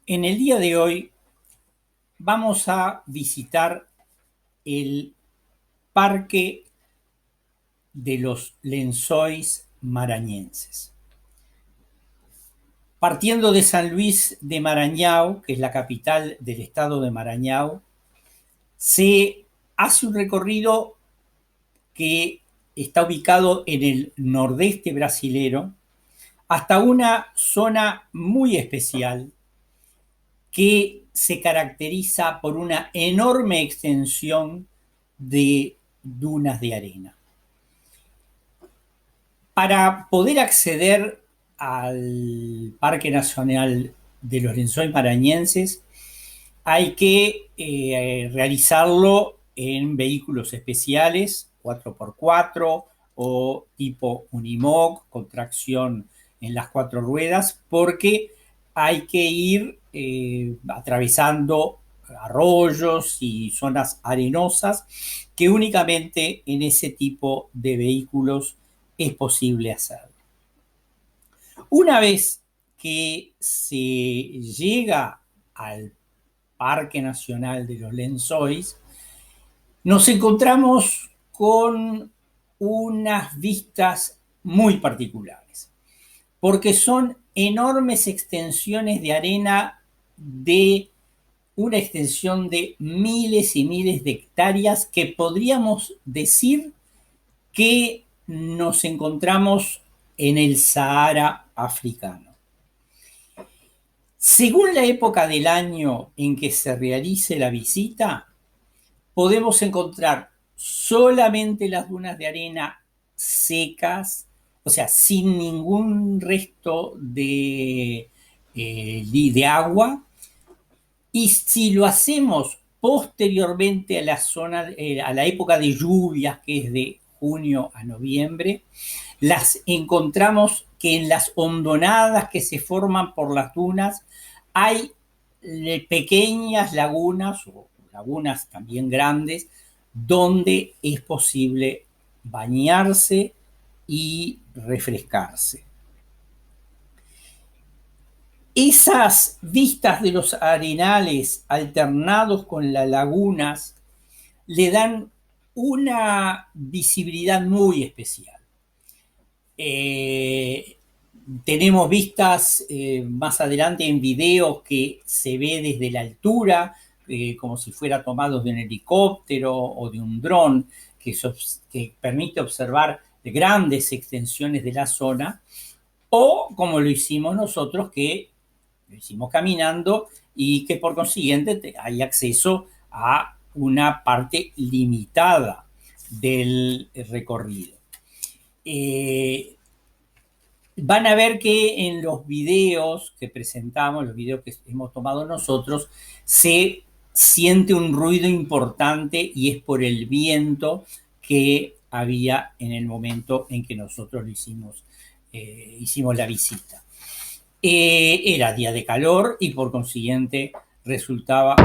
En el día de hoy vamos a visitar el Parque de los Lençóis Maranhenses. Partiendo de San Luis de Maranhão, que es la capital del estado de Maranhão, se hace un recorrido que está ubicado en el nordeste brasilero hasta una zona muy especial que se caracteriza por una enorme extensión de dunas de arena. Para poder acceder al Parque Nacional de los Lençóis Maranhenses hay que realizarlo en vehículos especiales, 4x4 o tipo Unimog, con tracción en las 4 ruedas, porque hay que ir atravesando arroyos y zonas arenosas que únicamente en ese tipo de vehículos es posible hacer. Una vez que se llega al Parque Nacional de los Lençóis, nos encontramos con unas vistas muy particulares, porque son enormes extensiones de arena de una extensión de miles y miles de hectáreas que podríamos decir que nos encontramos en el Sahara africano. Según la época del año en que se realice la visita, podemos encontrar solamente las dunas de arena secas, o sea, sin ningún resto de agua. Y si lo hacemos posteriormente a la época de lluvias, que es de junio a noviembre, las encontramos que en las hondonadas que se forman por las dunas hay pequeñas lagunas o lagunas también grandes donde es posible bañarse y refrescarse. Esas vistas de los arenales alternados con las lagunas le dan una visibilidad muy especial. Tenemos vistas más adelante en videos que se ve desde la altura, como si fuera tomado de un helicóptero o de un dron, que permite observar grandes extensiones de la zona, o como lo hicimos nosotros, que lo hicimos caminando y que por consiguiente hay acceso a una parte limitada del recorrido. Van a ver que en los videos que presentamos, los videos que hemos tomado nosotros, se siente un ruido importante y es por el viento que había en el momento en que nosotros lo hicimos la visita. Era día de calor y por consiguiente resultaba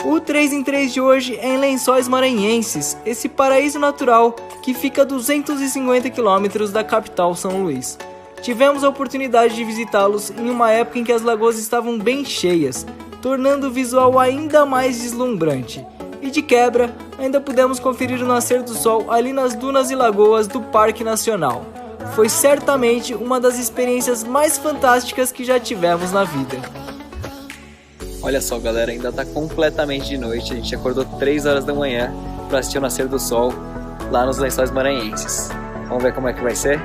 O 3 em 3 de hoje é em Lençóis Maranhenses, esse paraíso natural que fica a 250 km da capital São Luís. Tivemos a oportunidade de visitá-los em uma época em que as lagoas estavam bem cheias, tornando o visual ainda mais deslumbrante. E de quebra, ainda pudemos conferir o nascer do sol ali nas dunas e lagoas do Parque Nacional. Foi certamente uma das experiências mais fantásticas que já tivemos na vida. Olha só, galera, ainda tá completamente de noite. A gente acordou 3 horas da manhã para assistir o nascer do sol lá nos Lençóis Maranhenses. Vamos ver como é que vai ser?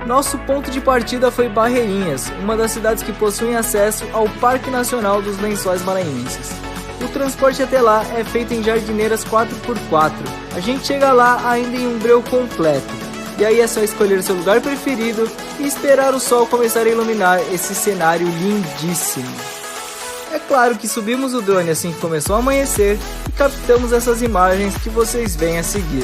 Nosso ponto de partida foi Barreirinhas, uma das cidades que possuem acesso ao Parque Nacional dos Lençóis Maranhenses. O transporte até lá é feito em jardineiras 4x4. A gente chega lá ainda em um breu completo. E aí é só escolher seu lugar preferido e esperar o sol começar a iluminar esse cenário lindíssimo. É claro que subimos o drone assim que começou a amanhecer e captamos essas imagens que vocês veem a seguir.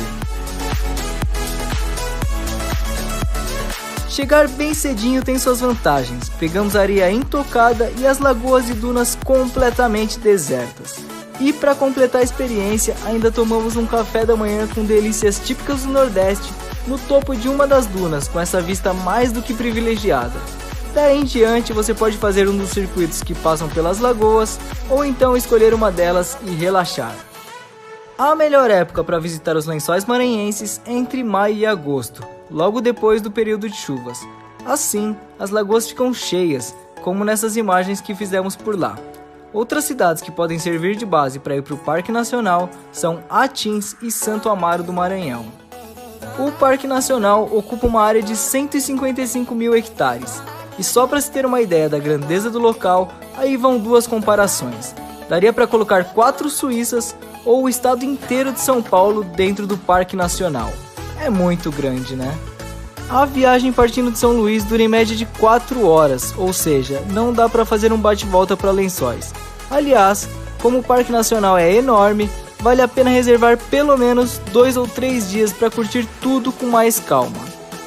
Chegar bem cedinho tem suas vantagens, pegamos areia intocada e as lagoas e dunas completamente desertas. E para completar a experiência, ainda tomamos um café da manhã com delícias típicas do Nordeste no topo de uma das dunas, com essa vista mais do que privilegiada. Daí em diante você pode fazer um dos circuitos que passam pelas lagoas, ou então escolher uma delas e relaxar. A melhor época para visitar os Lençóis Maranhenses é entre maio e agosto, logo depois do período de chuvas. Assim, as lagoas ficam cheias, como nessas imagens que fizemos por lá. Outras cidades que podem servir de base para ir para o Parque Nacional são Atins e Santo Amaro do Maranhão. O Parque Nacional ocupa uma área de 155 mil hectares. E só para se ter uma ideia da grandeza do local, aí vão duas comparações. Daria para colocar 4 Suíças ou o estado inteiro de São Paulo dentro do Parque Nacional. É muito grande, né? A viagem partindo de São Luís dura em média de 4 horas, ou seja, não dá para fazer um bate-volta para Lençóis. Aliás, como o Parque Nacional é enorme, vale a pena reservar pelo menos 2 ou 3 dias para curtir tudo com mais calma.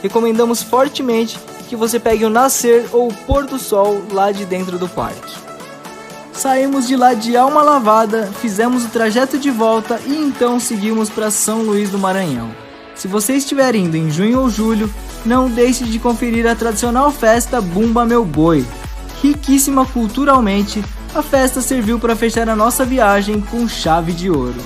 Recomendamos fortemente que você pegue o nascer ou o pôr do sol lá de dentro do parque. Saímos de lá de alma lavada, fizemos o trajeto de volta e então seguimos para São Luís do Maranhão. Se você estiver indo em junho ou julho, não deixe de conferir a tradicional festa Bumba Meu Boi. Riquíssima culturalmente, a festa serviu para fechar a nossa viagem com chave de ouro.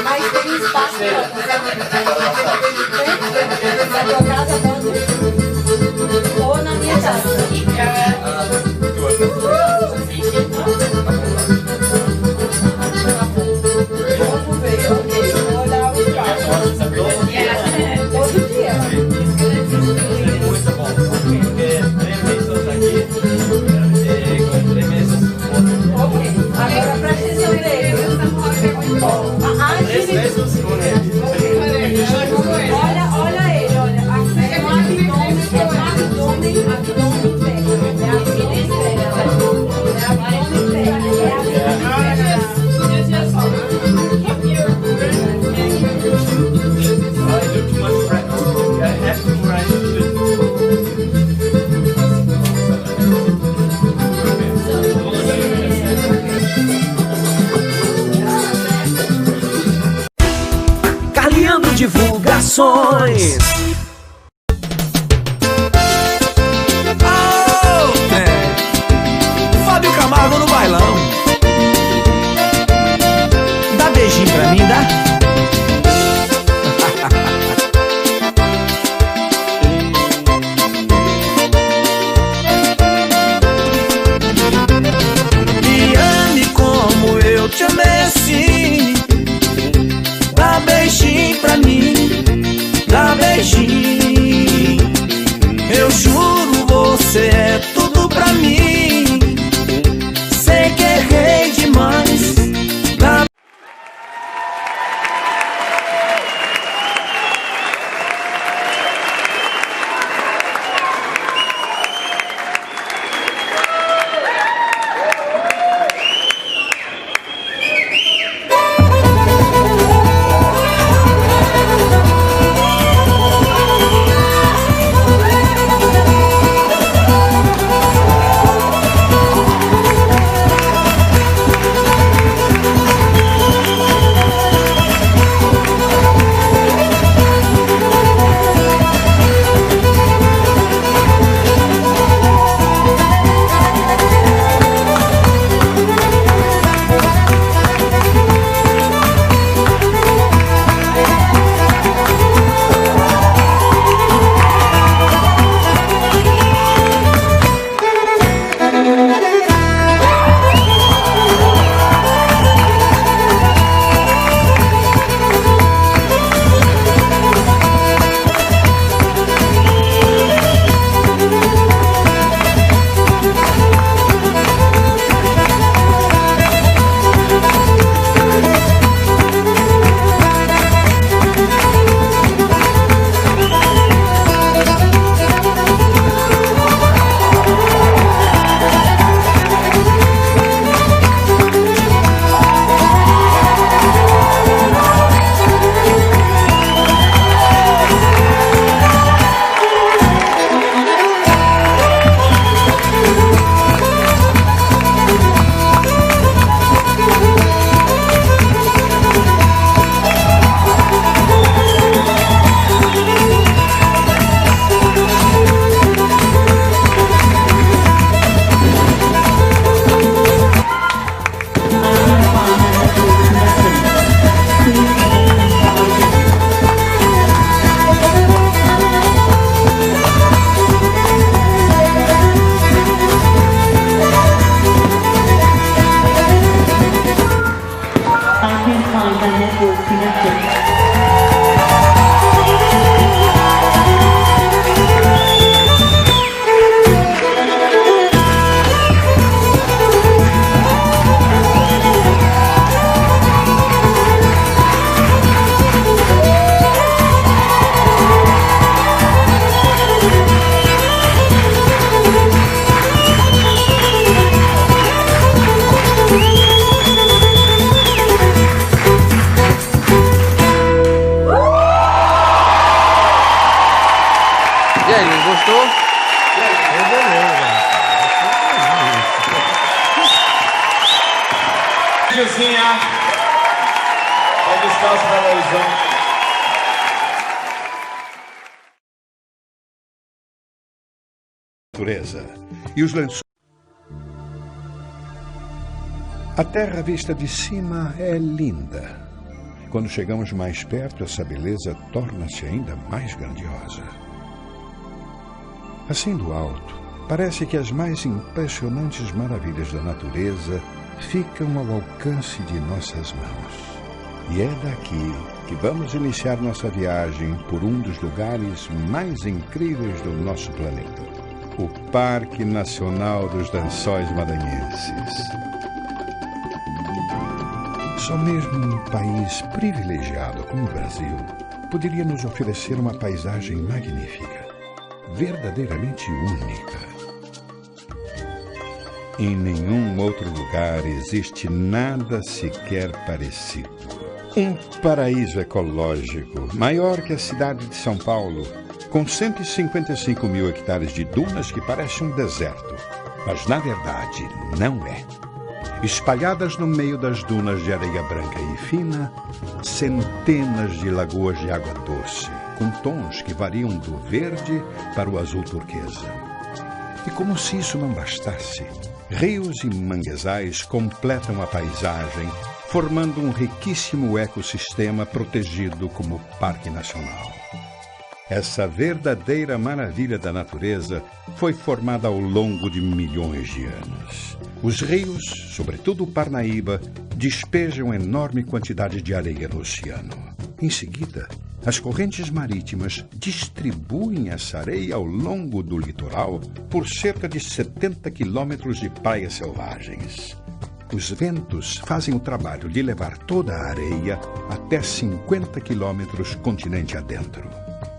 Mas tem espaço na tua casa, não? Ou na minha casa? Vamos ver, ok. Vou olhar o espaço. Todo dia. Muito bom. Porque 3 meses aqui, com 3 meses. Ok. Agora presta atenção direito. Olha ele, olha. É um abdômen interno. É abdômen Divulgações. Fábio Camargo no bailão. Dá beijinho pra mim, dá? Me ame como eu te amei assim. Dá beijinho pra mim. Dá beijinho Gilzinha. Vai descalço para Belo Horizonte. Natureza e os lençóis. A terra vista de cima é linda. Quando chegamos mais perto, essa beleza torna-se ainda mais grandiosa. Assim do alto, parece que as mais impressionantes maravilhas da natureza ficam ao alcance de nossas mãos. E é daqui que vamos iniciar nossa viagem por um dos lugares mais incríveis do nosso planeta. O Parque Nacional dos Lençóis Maranhenses. Só mesmo um país privilegiado como o Brasil poderia nos oferecer uma paisagem magnífica, verdadeiramente única. Em nenhum outro lugar existe nada sequer parecido. Um paraíso ecológico maior que a cidade de São Paulo, com 155 mil hectares de dunas que parece um deserto, mas na verdade não é. Espalhadas no meio das dunas de areia branca e fina, centenas de lagoas de água doce, com tons que variam do verde para o azul turquesa. E como se isso não bastasse, rios e manguezais completam a paisagem, formando um riquíssimo ecossistema protegido como Parque Nacional. Essa verdadeira maravilha da natureza foi formada ao longo de milhões de anos. Os rios, sobretudo o Parnaíba, despejam enorme quantidade de areia no oceano. Em seguida, as correntes marítimas distribuem essa areia ao longo do litoral por cerca de 70 quilômetros de praias selvagens. Os ventos fazem o trabalho de levar toda a areia até 50 quilômetros continente adentro.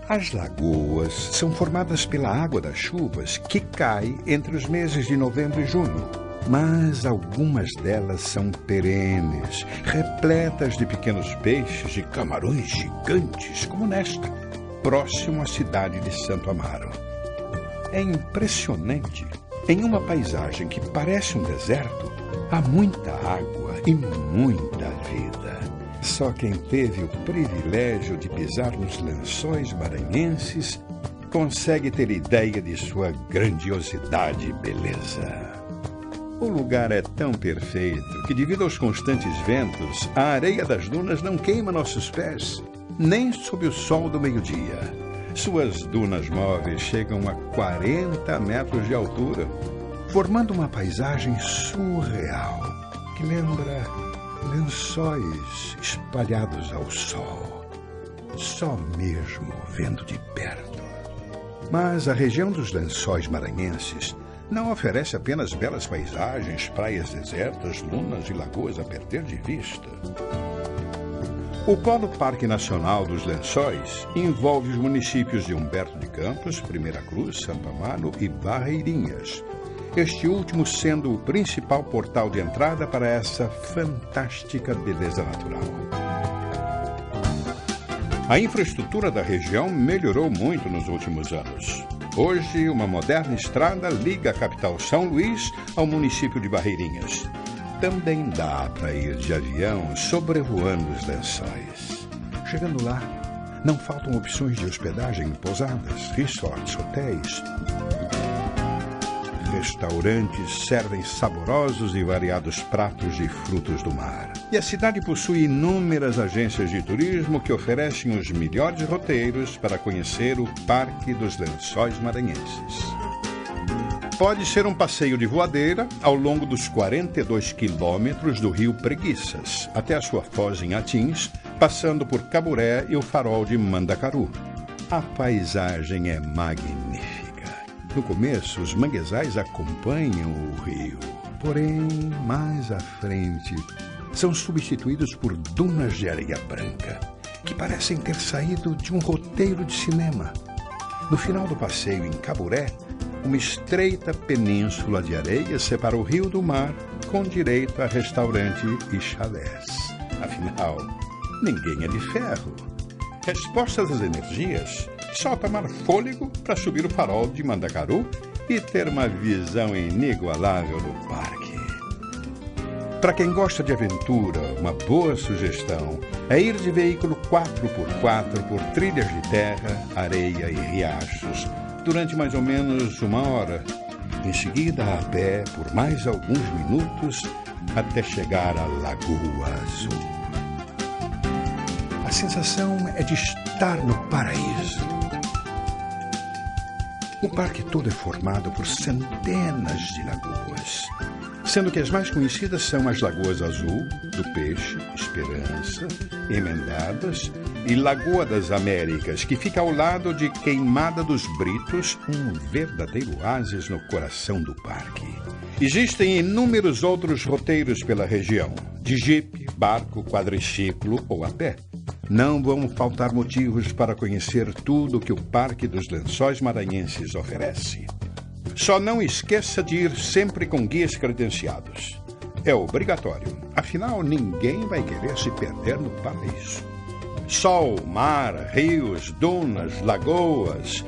As lagoas são formadas pela água das chuvas que cai entre os meses de novembro e junho. Mas algumas delas são perenes, repletas de pequenos peixes e camarões gigantes, como nesta, próximo à cidade de Santo Amaro. É impressionante. Em uma paisagem que parece um deserto, há muita água e muita vida. Só quem teve o privilégio de pisar nos Lençóis Maranhenses consegue ter ideia de sua grandiosidade e beleza. O lugar é tão perfeito que, devido aos constantes ventos, a areia das dunas não queima nossos pés, nem sob o sol do meio-dia. Suas dunas móveis chegam a 40 metros de altura, formando uma paisagem surreal que lembra lençóis espalhados ao sol, só mesmo vendo de perto. Mas a região dos Lençóis Maranhenses não oferece apenas belas paisagens, praias desertas, dunas e lagoas a perder de vista. O Polo Parque Nacional dos Lençóis envolve os municípios de Humberto de Campos, Primeira Cruz, Santo Amaro e Barreirinhas, este último sendo o principal portal de entrada para essa fantástica beleza natural. A infraestrutura da região melhorou muito nos últimos anos. Hoje, uma moderna estrada liga a capital São Luís ao município de Barreirinhas. Também dá para ir de avião sobrevoando os lençóis. Chegando lá, não faltam opções de hospedagem em pousadas, resorts, hotéis. Restaurantes servem saborosos e variados pratos de frutos do mar. E a cidade possui inúmeras agências de turismo que oferecem os melhores roteiros para conhecer o Parque dos Lençóis Maranhenses. Pode ser um passeio de voadeira ao longo dos 42 quilômetros do rio Preguiças, até a sua foz em Atins, passando por Caburé e o farol de Mandacaru. A paisagem é magnífica. No começo, os manguezais acompanham o rio, porém, mais à frente, são substituídos por dunas de areia branca, que parecem ter saído de um roteiro de cinema. No final do passeio em Caburé, uma estreita península de areia separa o rio do mar, com direito a restaurante e chalés. Afinal, ninguém é de ferro. Resposta das energias, só tomar fôlego para subir o farol de Mandacaru e ter uma visão inigualável do parque. Para quem gosta de aventura, uma boa sugestão é ir de veículo 4x4 por trilhas de terra, areia e riachos durante mais ou menos 1 hora. Em seguida, a pé por mais alguns minutos até chegar à Lagoa Azul. A sensação é de estar no paraíso. O parque todo é formado por centenas de lagoas, sendo que as mais conhecidas são as Lagoas Azul, do Peixe, Esperança, Emendadas e Lagoa das Américas, que fica ao lado de Queimada dos Britos, um verdadeiro oásis no coração do parque. Existem inúmeros outros roteiros pela região, de jipe, barco, quadriciclo ou a pé. Não vão faltar motivos para conhecer tudo que o Parque dos Lençóis Maranhenses oferece. Só não esqueça de ir sempre com guias credenciados. É obrigatório, afinal ninguém vai querer se perder no paraíso. Sol, mar, rios, dunas, lagoas.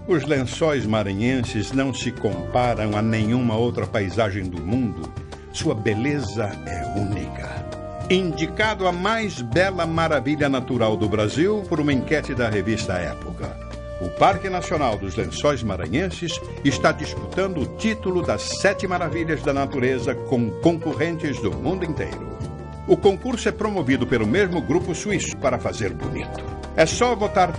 Os Lençóis Maranhenses não se comparam a nenhuma outra paisagem do mundo. Sua beleza é única. Indicado a mais bela maravilha natural do Brasil por uma enquete da revista Época. O Parque Nacional dos Lençóis Maranhenses está disputando o título das 7 maravilhas da natureza com concorrentes do mundo inteiro. O concurso é promovido pelo mesmo grupo suíço para fazer bonito. É só votar